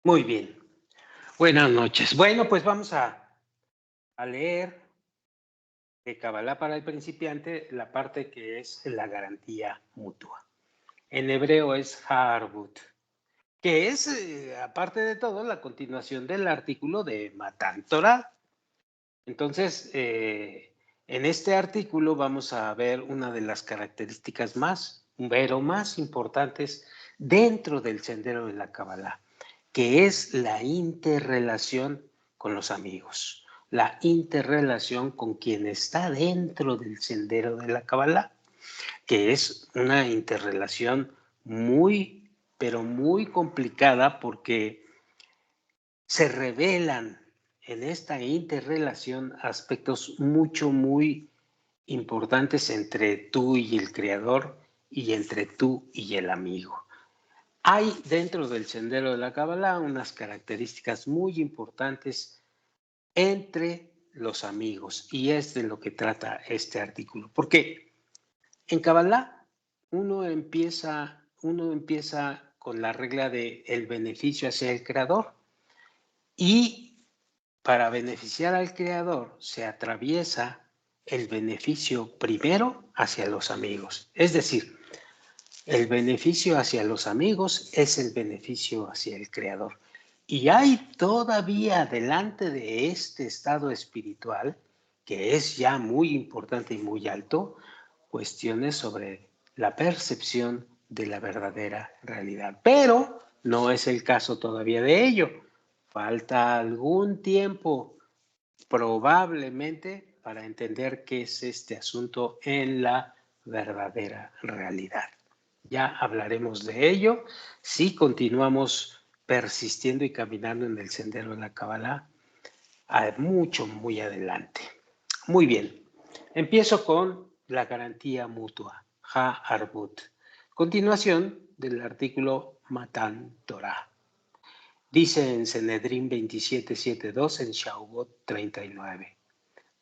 Muy bien. Buenas noches. Bueno, pues vamos a leer de Kabbalah para el principiante la parte que es la garantía mutua. En hebreo es Harbut, que es, aparte de todo, la continuación del artículo de Matan Torah. Entonces, en este artículo vamos a ver una de las características más importantes dentro del sendero de la Kabbalah, que es la interrelación con los amigos, la interrelación con quien está dentro del sendero de la Kabbalah, que es una interrelación muy, pero muy complicada porque se revelan en esta interrelación aspectos muy importantes entre tú y el creador y entre tú y el amigo. Hay dentro del sendero de la Kabbalah unas características muy importantes entre los amigos y es de lo que trata este artículo. Porque en Kabbalah uno empieza con la regla de el beneficio hacia el creador y para beneficiar al creador se atraviesa el beneficio primero hacia los amigos. Es decir, el beneficio hacia los amigos es el beneficio hacia el creador. Y hay todavía delante de este estado espiritual, que es ya muy importante y muy alto, cuestiones sobre la percepción de la verdadera realidad. Pero no es el caso todavía de ello. Falta algún tiempo probablemente para entender qué es este asunto en la verdadera realidad. Ya hablaremos de ello si continuamos persistiendo y caminando en el sendero de la Kabbalah muy adelante. Muy bien, empiezo con la garantía mutua, Ha-Arbut. Continuación del artículo Matan Torah. Dice en Sanedrín 27:7-2 en Shavuot 39.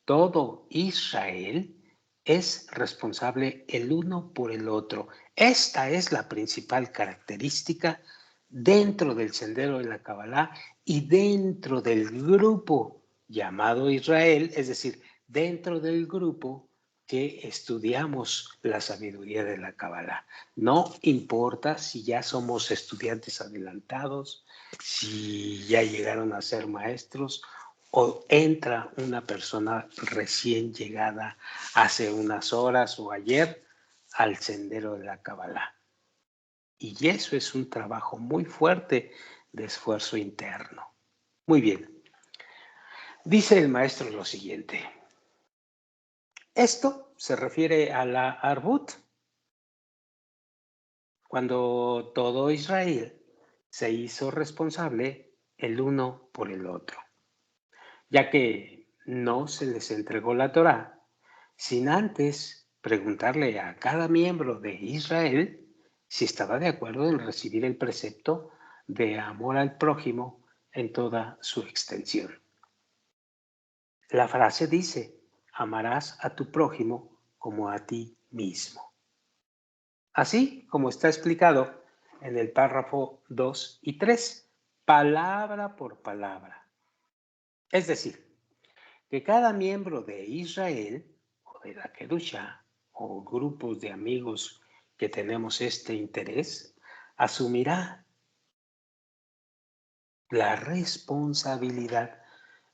Todo Israel es responsable el uno por el otro. Esta es la principal característica dentro del sendero de la Kabbalah y dentro del grupo llamado Israel, es decir, dentro del grupo que estudiamos la sabiduría de la Kabbalah. No importa si ya somos estudiantes adelantados, si ya llegaron a ser maestros o entra una persona recién llegada hace unas horas o ayer al sendero de la Kabbalah. Y eso es un trabajo muy fuerte de esfuerzo interno. Muy bien. Dice el maestro lo siguiente. Esto se refiere a la Arbut, cuando todo Israel se hizo responsable el uno por el otro, ya que no se les entregó la Torá sin antes preguntarle a cada miembro de Israel si estaba de acuerdo en recibir el precepto de amor al prójimo en toda su extensión. La frase dice, amarás a tu prójimo como a ti mismo. Así como está explicado en el párrafo 2 y 3, palabra por palabra. Es decir, que cada miembro de Israel o de la Kedusha o grupos de amigos que tenemos este interés asumirá la responsabilidad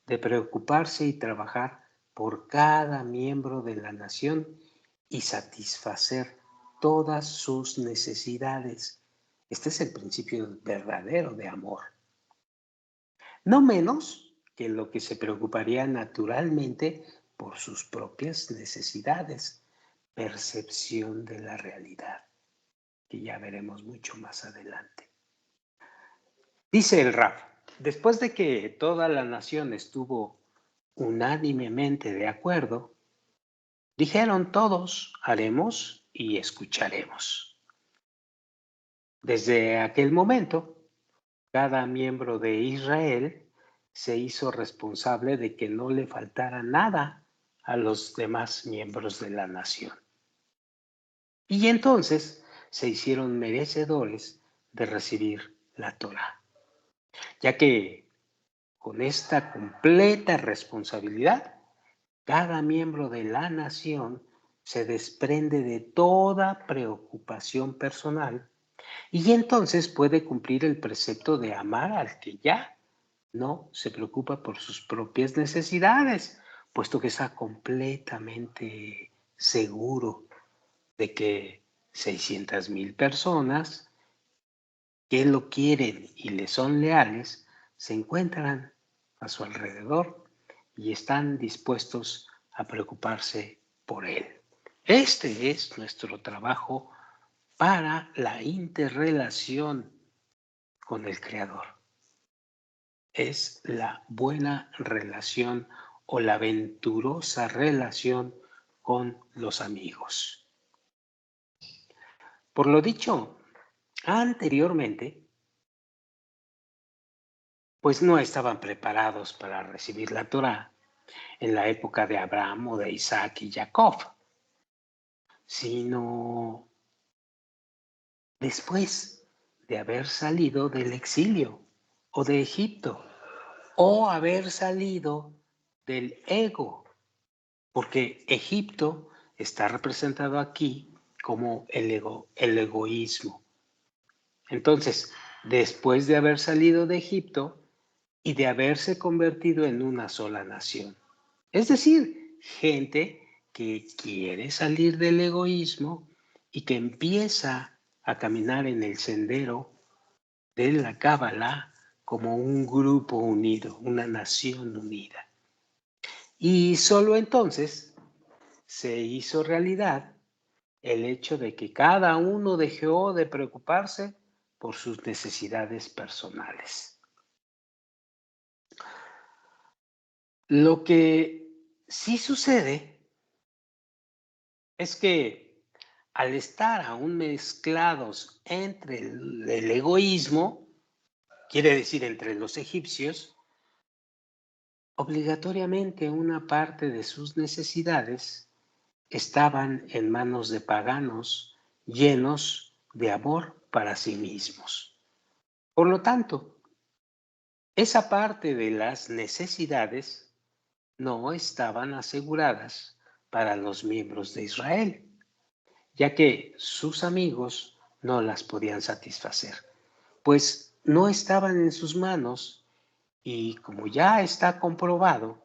de preocuparse y trabajar por cada miembro de la nación y satisfacer todas sus necesidades. Este es el principio verdadero de amor. No menos que lo que se preocuparía naturalmente por sus propias necesidades, percepción de la realidad, que ya veremos mucho más adelante. Dice el Raf, después de que toda la nación estuvo unánimemente de acuerdo, dijeron todos, haremos y escucharemos. Desde aquel momento, cada miembro de Israel se hizo responsable de que no le faltara nada a los demás miembros de la nación. Y entonces se hicieron merecedores de recibir la Torá. ya que con esta completa responsabilidad, cada miembro de la nación se desprende de toda preocupación personal y entonces puede cumplir el precepto de amar al que ya no se preocupa por sus propias necesidades, puesto que está completamente seguro de que 600,000 personas que lo quieren y le son leales se encuentran a su alrededor y están dispuestos a preocuparse por él. Este es nuestro trabajo para la interrelación con el Creador. Es la buena relación o la venturosa relación con los amigos. Por lo dicho anteriormente, pues no estaban preparados para recibir la Torá en la época de Abraham o de Isaac y Jacob, sino después de haber salido del exilio o de Egipto o haber salido del ego, porque Egipto está representado aquí como el egoísmo. Entonces, después de haber salido de Egipto y de haberse convertido en una sola nación, es decir, gente que quiere salir del egoísmo y que empieza a caminar en el sendero de la Cábala como un grupo unido, una nación unida. Y solo entonces se hizo realidad el hecho de que cada uno dejó de preocuparse por sus necesidades personales. Lo que sí sucede es que al estar aún mezclados entre el egoísmo, quiere decir entre los egipcios, obligatoriamente una parte de sus necesidades estaban en manos de paganos llenos de amor para sí mismos. Por lo tanto, esa parte de las necesidades no estaban aseguradas para los miembros de Israel, ya que sus amigos no las podían satisfacer, pues no estaban en sus manos y como ya está comprobado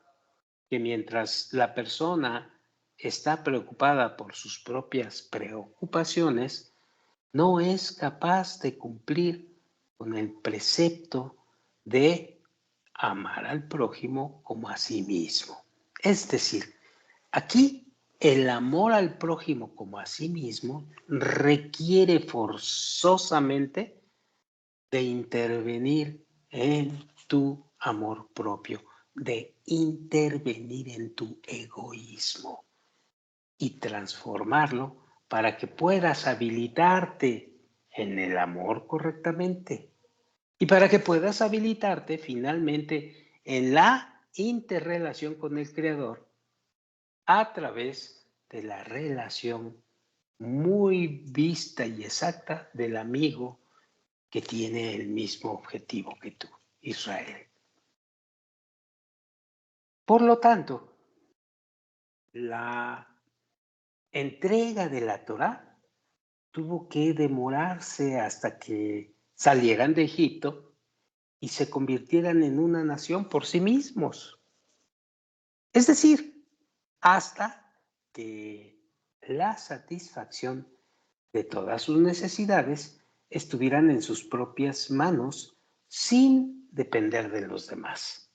que mientras la persona está preocupada por sus propias preocupaciones, no es capaz de cumplir con el precepto de amar al prójimo como a sí mismo. Es decir, aquí el amor al prójimo como a sí mismo requiere forzosamente de intervenir en tu amor propio, de intervenir en tu egoísmo y transformarlo para que puedas habilitarte en el amor correctamente y para que puedas habilitarte finalmente en la interrelación con el Creador a través de la relación muy vista y exacta del amigo que tiene el mismo objetivo que tú, Israel. Por lo tanto, la entrega de la Torá tuvo que demorarse hasta que salieran de Egipto y se convirtieran en una nación por sí mismos. Es decir, hasta que la satisfacción de todas sus necesidades estuvieran en sus propias manos sin depender de los demás.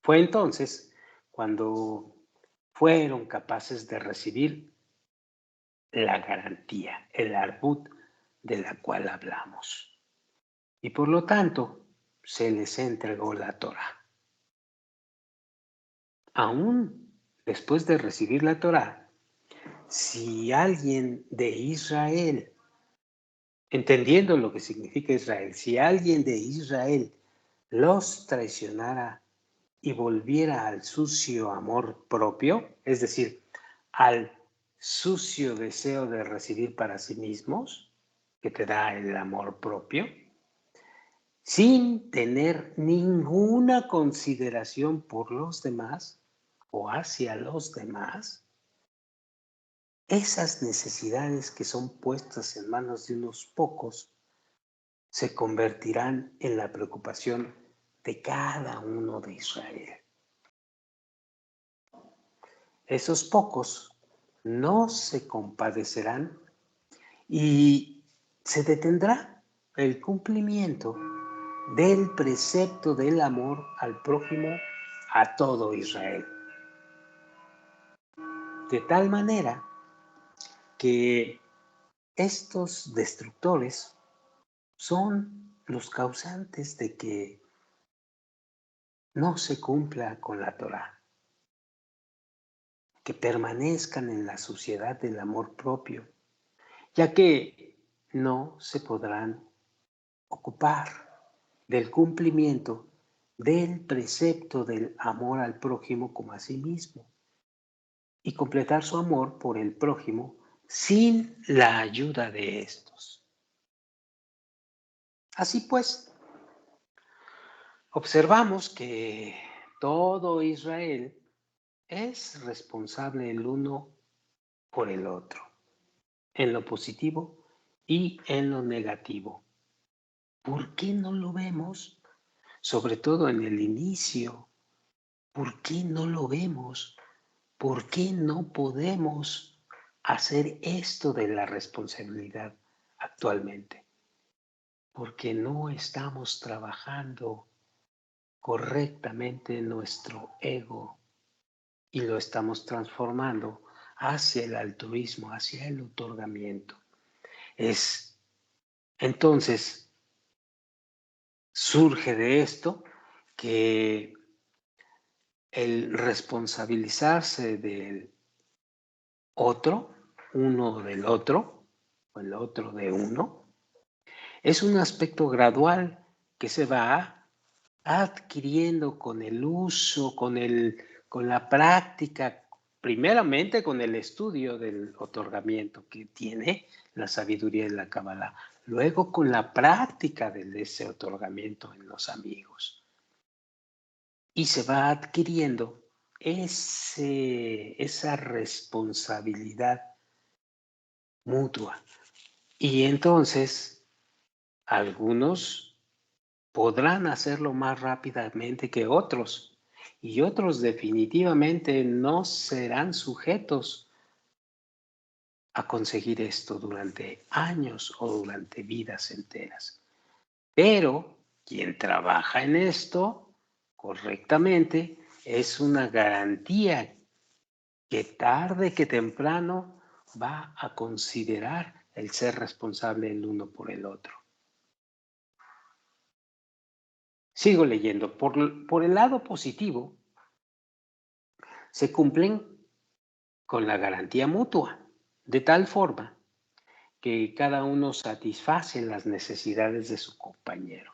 Fue entonces cuando fueron capaces de recibir la garantía, el arbut de la cual hablamos. Y por lo tanto, se les entregó la Torá. Aún después de recibir la Torá, si alguien de Israel, entendiendo lo que significa Israel, si alguien de Israel los traicionara y volviera al sucio amor propio, es decir, al sucio deseo de recibir para sí mismos, que te da el amor propio, sin tener ninguna consideración por los demás o hacia los demás, esas necesidades que son puestas en manos de unos pocos se convertirán en la preocupación de cada uno de Israel. Esos pocos no se compadecerán y se detendrá el cumplimiento del precepto del amor al prójimo a todo Israel. De tal manera que estos destructores son los causantes de que no se cumpla con la Torá, que permanezcan en la suciedad del amor propio, ya que no se podrán ocupar del cumplimiento del precepto del amor al prójimo como a sí mismo y completar su amor por el prójimo sin la ayuda de estos. Así pues, observamos que todo Israel es responsable el uno por el otro, en lo positivo y en lo negativo. ¿Por qué no lo vemos? Sobre todo en el inicio. ¿Por qué no lo vemos? ¿Por qué no podemos hacer esto de la responsabilidad actualmente? Porque no estamos trabajando correctamente nuestro ego y lo estamos transformando hacia el altruismo, hacia el otorgamiento. Entonces, surge de esto que el responsabilizarse del otro, uno del otro, o el otro de uno, es un aspecto gradual que se va adquiriendo con el uso, con la práctica, primeramente con el estudio del otorgamiento que tiene la sabiduría de la Kabbalah, luego con la práctica de ese otorgamiento en los amigos. Y se va adquiriendo esa responsabilidad mutua. Y entonces algunos podrán hacerlo más rápidamente que otros y otros definitivamente no serán sujetos a conseguir esto durante años o durante vidas enteras. Pero quien trabaja en esto correctamente es una garantía que tarde que temprano va a considerar el ser responsable el uno por el otro. Sigo leyendo. Por el lado positivo, se cumplen con la garantía mutua, de tal forma que cada uno satisface las necesidades de su compañero.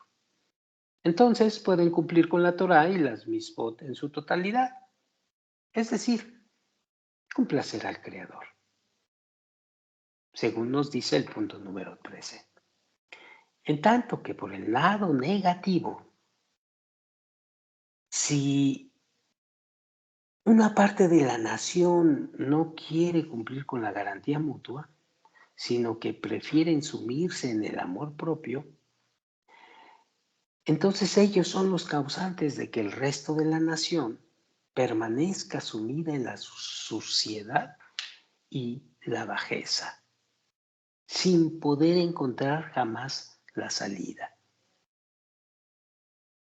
Entonces pueden cumplir con la Torá y las misbot en su totalidad, es decir, complacer al Creador, según nos dice el punto número 13. En tanto que por el lado negativo, si una parte de la nación no quiere cumplir con la garantía mutua, sino que prefieren sumirse en el amor propio, entonces ellos son los causantes de que el resto de la nación permanezca sumida en la suciedad y la bajeza, sin poder encontrar jamás la salida.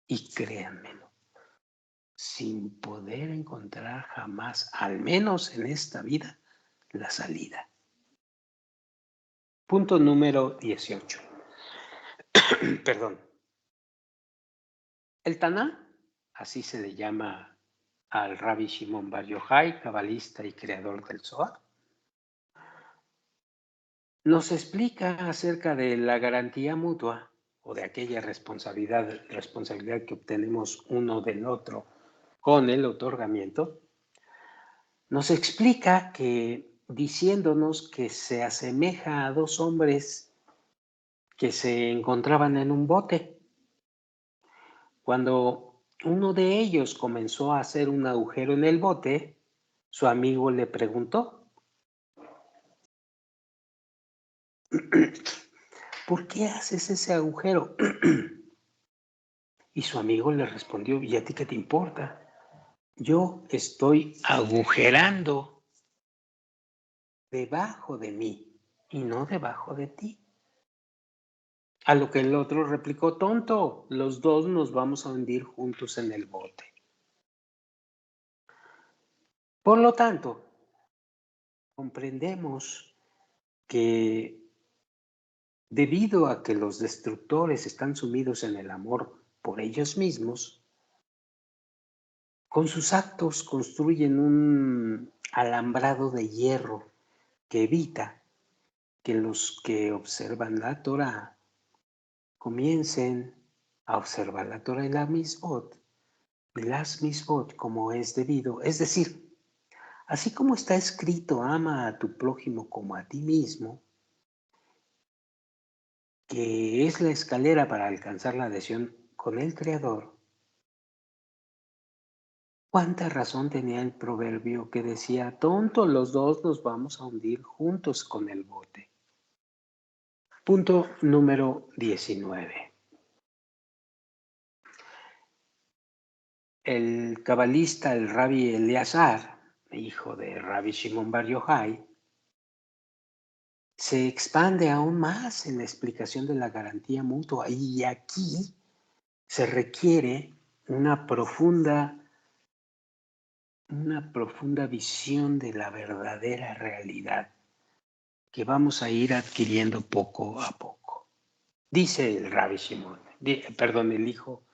Y créanmelo, sin poder encontrar jamás, al menos en esta vida, la salida. Punto número 18. Perdón. El Taná, así se le llama al Rabbi Shimon Bar Yochai, cabalista y creador del Zohar, nos explica acerca de la garantía mutua o de aquella responsabilidad que obtenemos uno del otro con el otorgamiento. Nos explica que diciéndonos que se asemeja a dos hombres que se encontraban en un bote Cuando uno de ellos comenzó a hacer un agujero en el bote, su amigo le preguntó, ¿por qué haces ese agujero? Y su amigo le respondió, ¿y a ti qué te importa? Yo estoy agujerando debajo de mí y no debajo de ti. A lo que el otro replicó, tonto, los dos nos vamos a hundir juntos en el bote. Por lo tanto, comprendemos que debido a que los destructores están sumidos en el amor por ellos mismos, con sus actos construyen un alambrado de hierro que evita que los que observan la Torah comiencen a observar la Torah y las misbot como es debido. Es decir, así como está escrito, ama a tu prójimo como a ti mismo, que es la escalera para alcanzar la adhesión con el Creador. ¿Cuánta razón tenía el proverbio que decía, tonto, los dos nos vamos a hundir juntos con el bote? Punto número 19. El cabalista, el Rabbi Eleazar, hijo de Rabbi Shimon Bar Yochai, se expande aún más en la explicación de la garantía mutua y aquí se requiere una profunda visión de la verdadera realidad que vamos a ir adquiriendo poco a poco. Dice el Rabbi Shimon, el hijo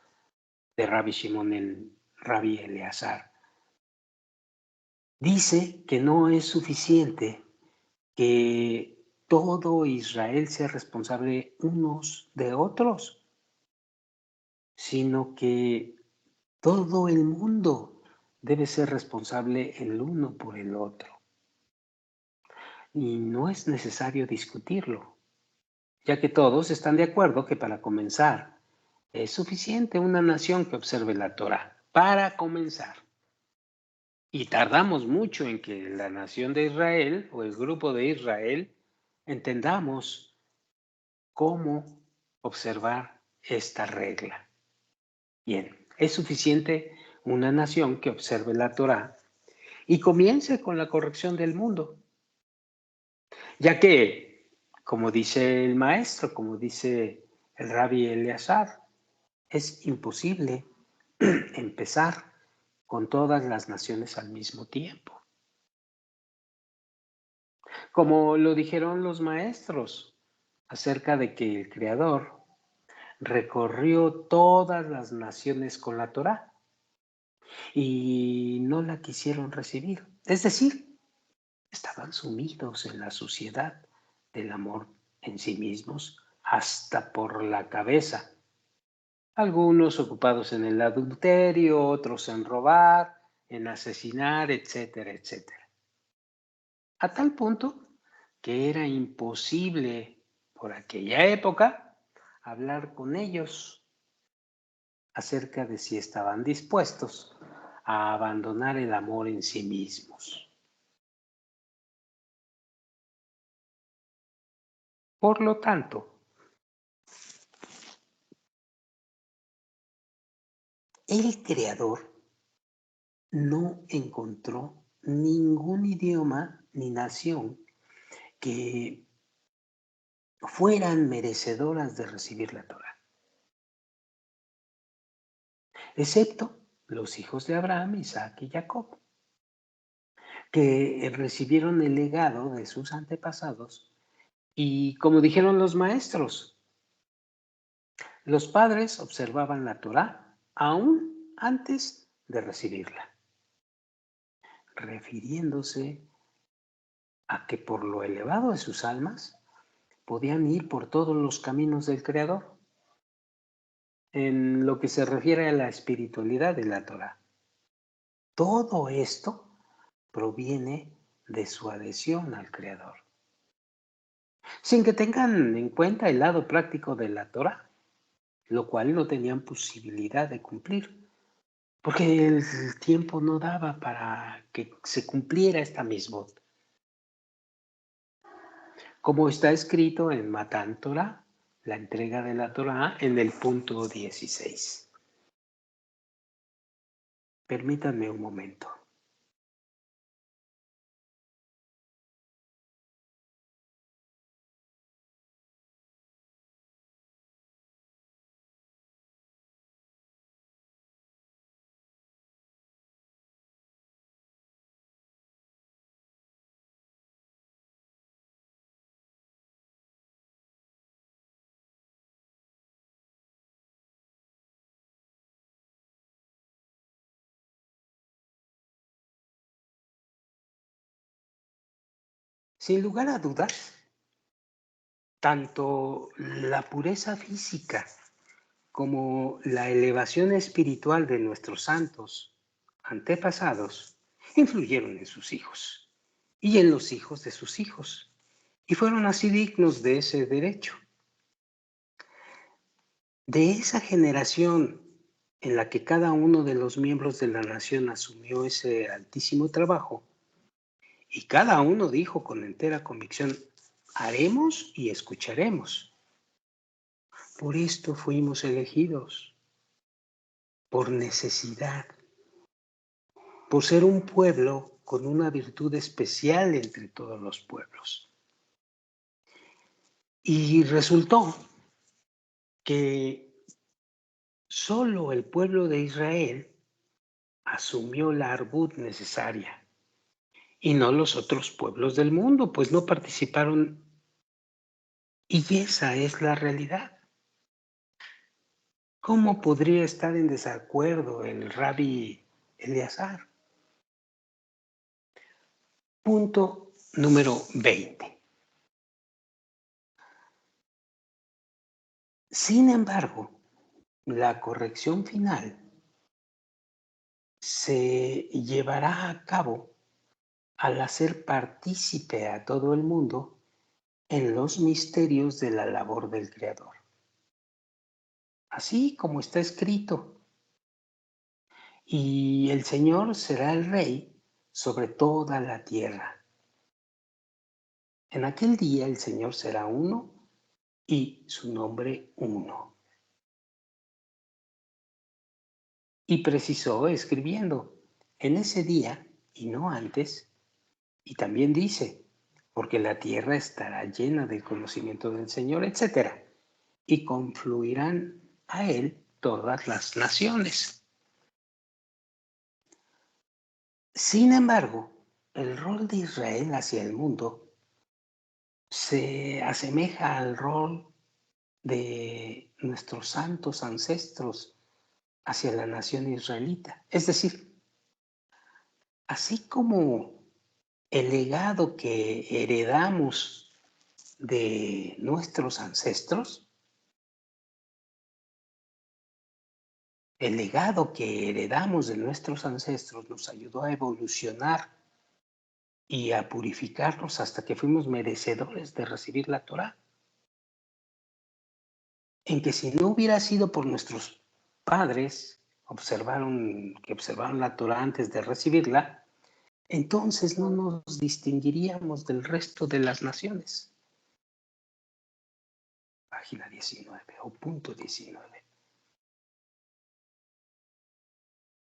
de Rabbi Shimon, el Rabbi Eleazar, dice que no es suficiente que todo Israel sea responsable unos de otros, sino que todo el mundo debe ser responsable el uno por el otro. Y no es necesario discutirlo, ya que todos están de acuerdo que para comenzar es suficiente una nación que observe la Torah, para comenzar. Y tardamos mucho en que la nación de Israel o el grupo de Israel entendamos cómo observar esta regla. Bien, es suficiente una nación que observe la Torah y comience con la corrección del mundo, ya que, como dice el maestro, como dice el Rabbi Eleazar, es imposible empezar con todas las naciones al mismo tiempo. Como lo dijeron los maestros acerca de que el Creador recorrió todas las naciones con la Torá y no la quisieron recibir. Es decir, estaban sumidos en la suciedad del amor en sí mismos hasta por la cabeza. Algunos ocupados en el adulterio, otros en robar, en asesinar, etcétera, etcétera. A tal punto que era imposible por aquella época hablar con ellos acerca de si estaban dispuestos a abandonar el amor en sí mismos. Por lo tanto, el Creador no encontró ningún idioma ni nación que fueran merecedoras de recibir la Torá, excepto los hijos de Abraham, Isaac y Jacob, que recibieron el legado de sus antepasados y, como dijeron los maestros, los padres observaban la Torá aún antes de recibirla, refiriéndose a que por lo elevado de sus almas podían ir por todos los caminos del Creador en lo que se refiere a la espiritualidad de la Torá. Todo esto proviene de su adhesión al Creador. Sin que tengan en cuenta el lado práctico de la Torá, lo cual no tenían posibilidad de cumplir, porque el tiempo no daba para que se cumpliera esta misma. Como está escrito en Matan Torah, la entrega de la Torah en el punto 16. Permítanme un momento. Sin lugar a dudas, tanto la pureza física como la elevación espiritual de nuestros santos antepasados influyeron en sus hijos y en los hijos de sus hijos, y fueron así dignos de ese derecho. De esa generación en la que cada uno de los miembros de la nación asumió ese altísimo trabajo, y cada uno dijo con entera convicción: haremos y escucharemos. Por esto fuimos elegidos, por necesidad, por ser un pueblo con una virtud especial entre todos los pueblos. Y resultó que solo el pueblo de Israel asumió la arbut necesaria y no los otros pueblos del mundo, pues no participaron, y esa es la realidad. ¿Cómo podría estar en desacuerdo el rabí Eleazar? Punto número 20. Sin embargo, la corrección final se llevará a cabo al hacer partícipe a todo el mundo en los misterios de la labor del Creador. Así como está escrito: y el Señor será el Rey sobre toda la tierra. En aquel día el Señor será uno y su nombre uno. Y precisó escribiendo: en ese día y no antes. Y también dice: porque la tierra estará llena del conocimiento del Señor, etc. Y confluirán a él todas las naciones. Sin embargo, el rol de Israel hacia el mundo se asemeja al rol de nuestros santos ancestros hacia la nación israelita. Es decir, así como el legado que heredamos de nuestros ancestros, el legado que heredamos de nuestros ancestros nos ayudó a evolucionar y a purificarnos hasta que fuimos merecedores de recibir la Torá. En que si no hubiera sido por nuestros padres que observaron la Torá antes de recibirla, entonces no nos distinguiríamos del resto de las naciones. Página 19 o punto 19.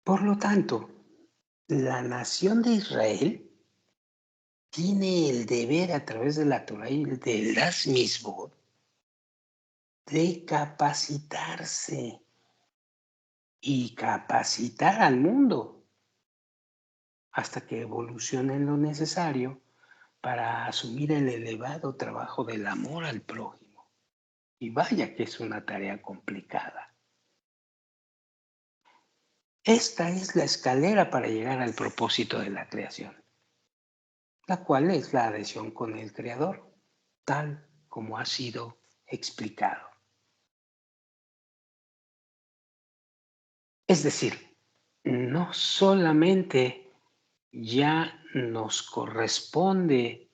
Por lo tanto, la nación de Israel tiene el deber a través de la Torá y de las misbot de capacitarse y capacitar al mundo hasta que evolucionen lo necesario para asumir el elevado trabajo del amor al prójimo. Y vaya que es una tarea complicada. Esta es la escalera para llegar al propósito de la creación, la cual es la adhesión con el Creador, tal como ha sido explicado. Es decir, no solamente ya nos corresponde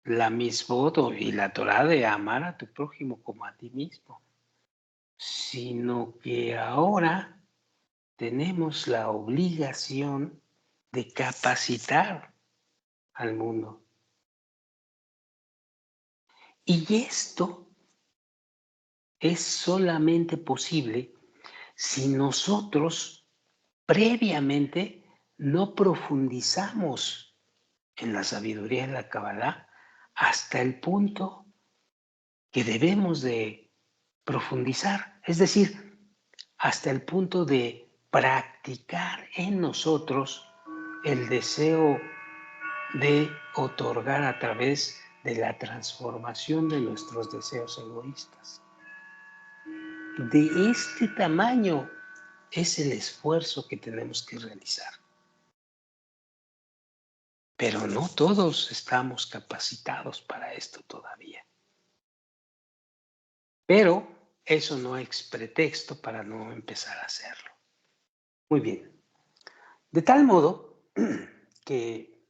la misbot y la Torá de amar a tu prójimo como a ti mismo, sino que ahora tenemos la obligación de capacitar al mundo. Y esto es solamente posible si nosotros previamente no profundizamos en la sabiduría de la Kabbalah hasta el punto que debemos de profundizar, es decir, hasta el punto de practicar en nosotros el deseo de otorgar a través de la transformación de nuestros deseos egoístas. De este tamaño es el esfuerzo que tenemos que realizar. Pero no todos estamos capacitados para esto todavía. Pero eso no es pretexto para no empezar a hacerlo. Muy bien. De tal modo que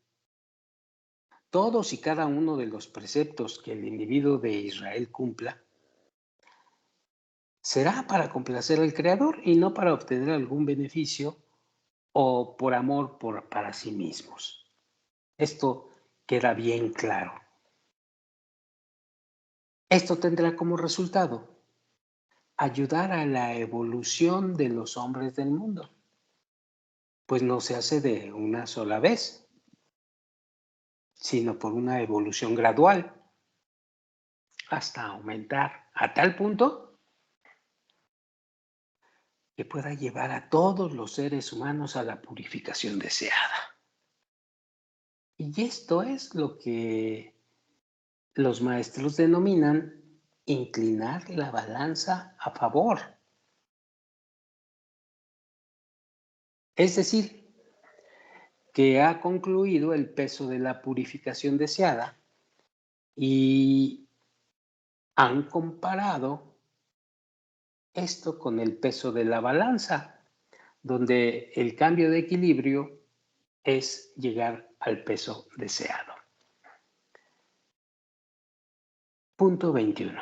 todos y cada uno de los preceptos que el individuo de Israel cumpla será para complacer al Creador y no para obtener algún beneficio o por amor para sí mismos. Esto queda bien claro. Esto tendrá como resultado ayudar a la evolución de los hombres del mundo, pues no se hace de una sola vez, sino por una evolución gradual hasta aumentar a tal punto que pueda llevar a todos los seres humanos a la purificación deseada. Y esto es lo que los maestros denominan inclinar la balanza a favor. Es decir, que ha concluido el peso de la purificación deseada y han comparado esto con el peso de la balanza, donde el cambio de equilibrio es llegar al peso deseado. Punto 21.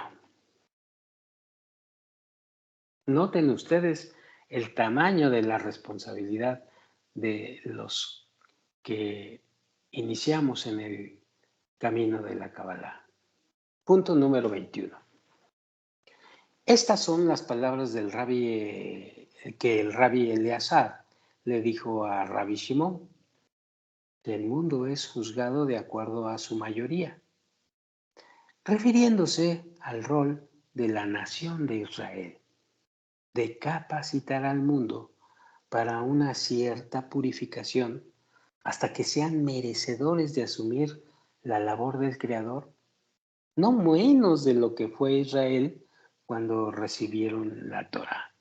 Noten ustedes el tamaño de la responsabilidad de los que iniciamos en el camino de la Kabbalah. Punto número 21. Estas son las palabras del que el Rabbi Eleazar le dijo a Rabbi Shimon. El mundo es juzgado de acuerdo a su mayoría, refiriéndose al rol de la nación de Israel, de capacitar al mundo para una cierta purificación hasta que sean merecedores de asumir la labor del Creador, no menos de lo que fue Israel cuando recibieron la Torá.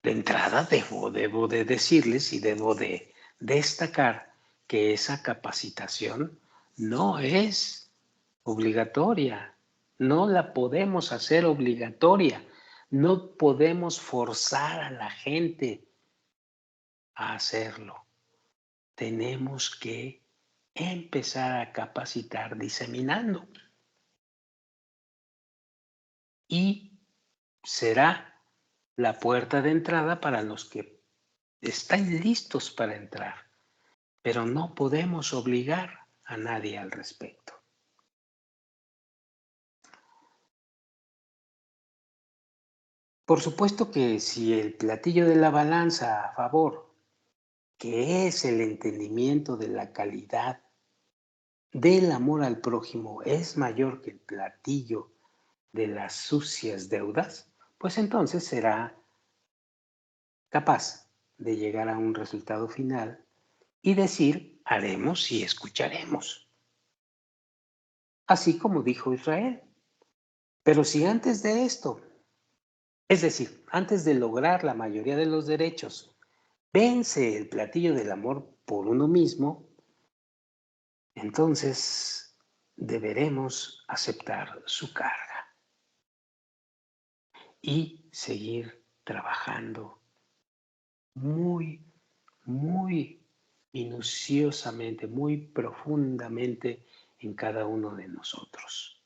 De entrada debo de decirles y debo de destacar que esa capacitación no es obligatoria, no la podemos hacer obligatoria, no podemos forzar a la gente a hacerlo. Tenemos que empezar a capacitar diseminando. Y será la puerta de entrada para los que están listos para entrar, pero no podemos obligar a nadie al respecto. Por supuesto que si el platillo de la balanza a favor, que es el entendimiento de la calidad del amor al prójimo, es mayor que el platillo de las sucias deudas, pues entonces será capaz de llegar a un resultado final y decir, haremos y escucharemos. Así como dijo Israel. Pero si antes de esto, es decir, antes de lograr la mayoría de los derechos, vence el platillo del amor por uno mismo, entonces deberemos aceptar su carga y seguir trabajando muy, muy minuciosamente, muy profundamente en cada uno de nosotros.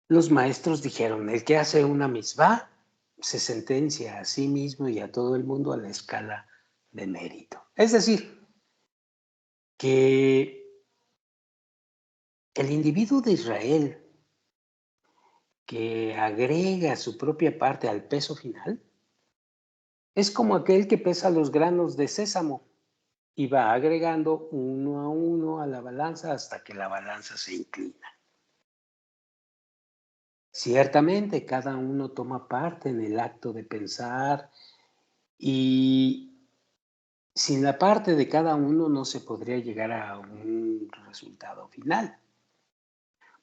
Los maestros dijeron, el que hace una misvá se sentencia a sí mismo y a todo el mundo a la escala de mérito. Es decir, que el individuo de Israel que agrega su propia parte al peso final es como aquel que pesa los granos de sésamo y va agregando uno a uno a la balanza hasta que la balanza se inclina. Ciertamente, cada uno toma parte en el acto de pensar y sin la parte de cada uno no se podría llegar a un resultado final.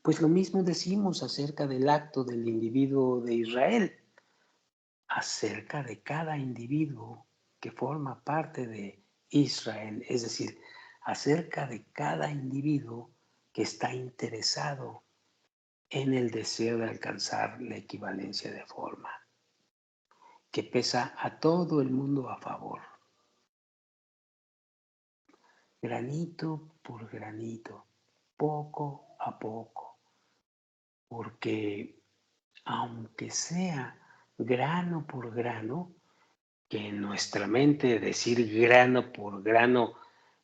Pues lo mismo decimos acerca del acto del individuo de Israel, acerca de cada individuo que forma parte de Israel, es decir, acerca de cada individuo que está interesado en el deseo de alcanzar la equivalencia de forma, que pesa a todo el mundo a favor, granito por granito, poco a poco, porque aunque sea grano por grano, que en nuestra mente decir grano por grano,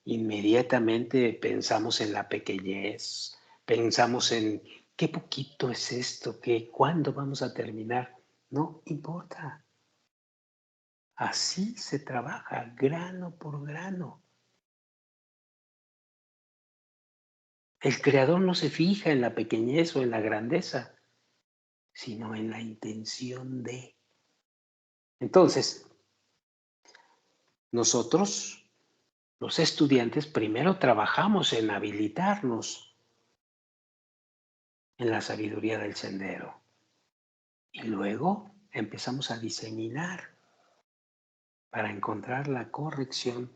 inmediatamente pensamos en la pequeñez, pensamos en qué poquito es esto, que cuándo vamos a terminar. No importa. Así se trabaja, grano por grano. El creador no se fija en la pequeñez o en la grandeza, sino en la intención de. Entonces, nosotros, los estudiantes, primero trabajamos en habilitarnos en la sabiduría del sendero y luego empezamos a diseminar para encontrar la corrección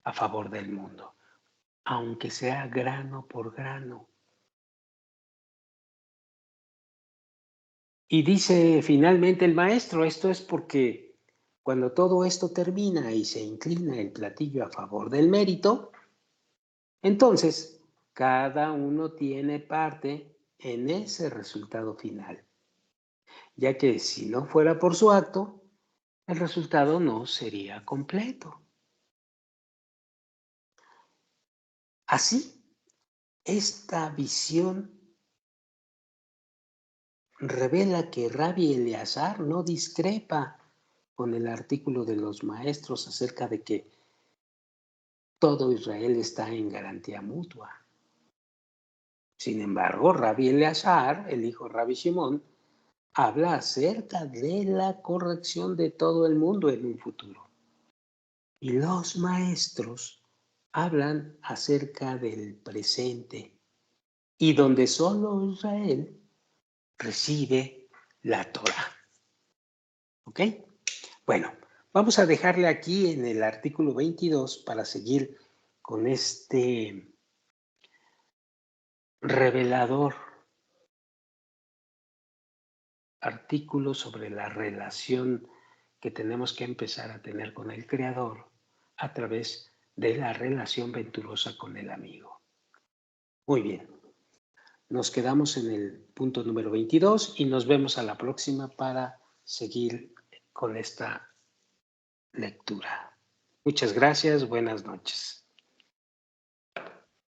a favor del mundo, aunque sea grano por grano. Y dice finalmente el maestro, esto es porque cuando todo esto termina y se inclina el platillo a favor del mérito, entonces cada uno tiene parte en ese resultado final, ya que si no fuera por su acto, el resultado no sería completo. Así, esta visión revela que Rabbi Eleazar no discrepa con el artículo de los maestros acerca de que todo Israel está en garantía mutua. Sin embargo, Rabbi Eleazar, el hijo de Rabbi Shimon, habla acerca de la corrección de todo el mundo en un futuro. Y los maestros hablan acerca del presente y donde solo Israel recibe la Torah. ¿Ok? Bueno, vamos a dejarle aquí en el artículo 22 para seguir con este revelador artículo sobre la relación que tenemos que empezar a tener con el Creador a través de la relación venturosa con el amigo. Muy bien, nos quedamos en el punto número 22 y nos vemos a la próxima para seguir con esta lectura. Muchas gracias, buenas noches.